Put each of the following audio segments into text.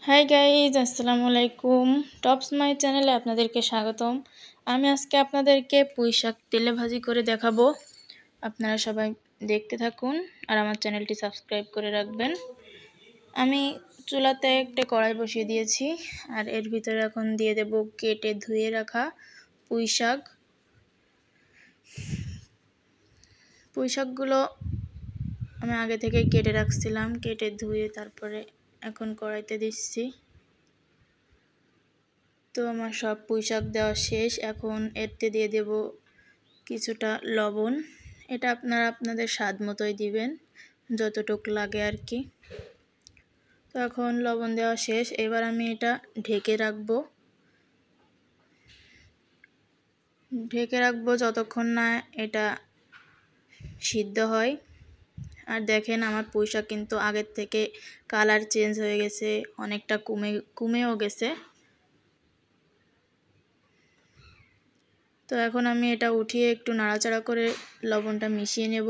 Hi guys, আসসালামু আলাইকুম। Tops মাই চ্যানেলে আপনাদেরকে স্বাগতম। আমি আজকে আপনাদেরকে পুঁই শাক তেলে ভাজি করে দেখাবো। আপনারা সবাই দেখতে থাকুন আর আমার চ্যানেলটি সাবস্ক্রাইব করে রাখবেন। আমি চুলাতে একটা কড়াই বসিয়ে দিয়েছি আর এর ভিতরে এখন দিয়ে দেব কেটে ধুয়ে রাখা পুঁই শাক। পুঁই শাকগুলো আমি আগে থেকেই কেটে রাখছিলাম, কেটে ধুয়ে তারপরে এখন কড়াইতে দিচ্ছি। তো আমার সব পুঁই শাক দেওয়া শেষ। এখন এতে দিয়ে দেব কিছুটা লবণ। এটা আপনারা আপনাদের স্বাদ মতোই দিবেন, যতটুকু লাগে আর কি। তো এখন লবণ দেওয়া শেষ। এবার আমি এটা ঢেকে রাখবো যতক্ষণ না এটা সিদ্ধ হয়। আর দেখেন আমার পুঁই শাক কিন্তু আগের থেকে কালার চেঞ্জ হয়ে গেছে, অনেকটা কমেও গেছে। তো এখন আমি এটা উঠিয়ে একটু নাড়াচাড়া করে লবণটা মিশিয়ে নেব।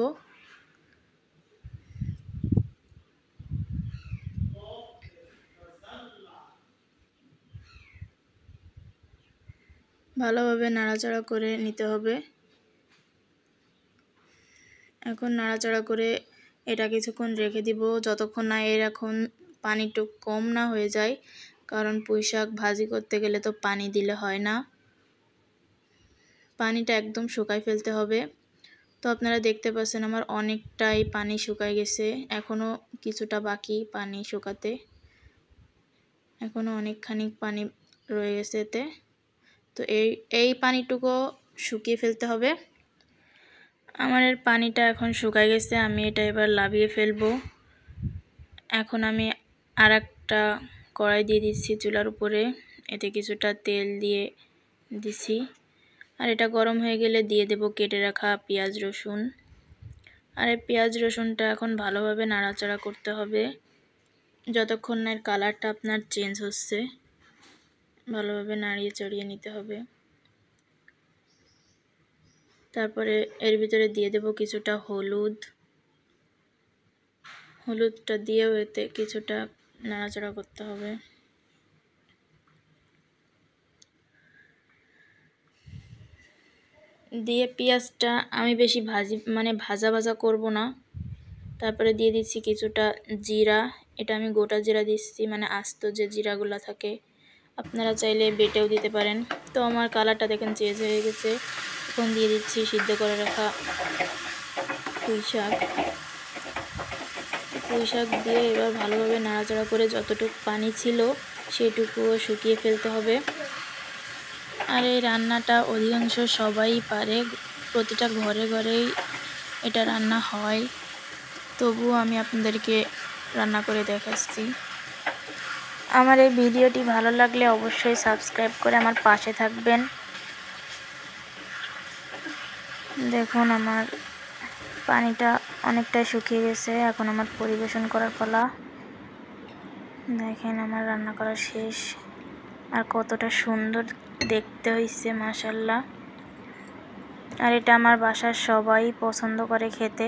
ভালোভাবে নাড়াচাড়া করে নিতে হবে। এখন নাড়াচাড়া করে এটা কিছুক্ষণ রেখে দিব, যতক্ষণ না এর এখন পানিটু কম না হয়ে যায়। কারণ পুঁই শাক ভাজি করতে গেলে তো পানি দিলে হয় না, পানিটা একদম শুকাই ফেলতে হবে। তো আপনারা দেখতে পাচ্ছেন আমার অনেকটাই পানি শুকায় গেছে, এখনও কিছুটা বাকি পানি শুকাতে, এখনও অনেকখানি পানি রয়ে গেছে এতে। তো এই পানিটুকু শুকিয়ে ফেলতে হবে। আমার এর পানিটা এখন শুকায় গেছে, আমি এটা এবার লাভিয়ে ফেলবো। এখন আমি আর একটা কড়াই দিয়ে দিচ্ছি চুলার উপরে, এতে কিছুটা তেল দিয়ে দিছি। আর এটা গরম হয়ে গেলে দিয়ে দেব কেটে রাখা পেঁয়াজ রসুন। আর এই পেঁয়াজ রসুনটা এখন ভালোভাবে নাড়াচাড়া করতে হবে যতক্ষণ না এর কালারটা আপনার চেঞ্জ হচ্ছে, ভালোভাবে নাড়িয়ে চড়িয়ে নিতে হবে। তারপরে এর ভিতরে দিয়ে দেব কিছুটা হলুদটা দিয়েও এতে কিছুটা নাড়াচাড়া করতে হবে। দিয়ে পেঁয়াজটা আমি বেশি ভাজা ভাজা করব না। তারপরে দিয়ে দিচ্ছি কিছুটা জিরা, এটা আমি গোটা জিরা দিচ্ছি, মানে আস্ত যে জিরাগুলো থাকে, আপনারা চাইলে বেটেও দিতে পারেন। তো আমার কালারটা দেখেন চেঞ্জ হয়ে গেছে। এখন দিয়ে দিচ্ছি সিদ্ধ করে রাখা পুঁই শাক দিয়ে এবার ভালোভাবে নাড়াচাড়া করে যতটুকু পানি ছিল সেটুকুও শুকিয়ে ফেলতে হবে। আর এই রান্নাটা অধিকাংশ সবাই পারে, প্রতিটা ঘরে ঘরেই এটা রান্না হয়, তবুও আমি আপনাদেরকে রান্না করে দেখাচ্ছি। আমার এই ভিডিওটি ভালো লাগলে অবশ্যই সাবস্ক্রাইব করে আমার পাশে থাকবেন। দেখুন আমার পানিটা অনেকটাই শুকিয়ে গেছে, এখন আমার পরিবেশন করার পালা। দেখেন আমার রান্না করা শেষ, আর কতটা সুন্দর দেখতে হয়েছে মাশাআল্লাহ। আর এটা আমার বাসার সবাই পছন্দ করে খেতে।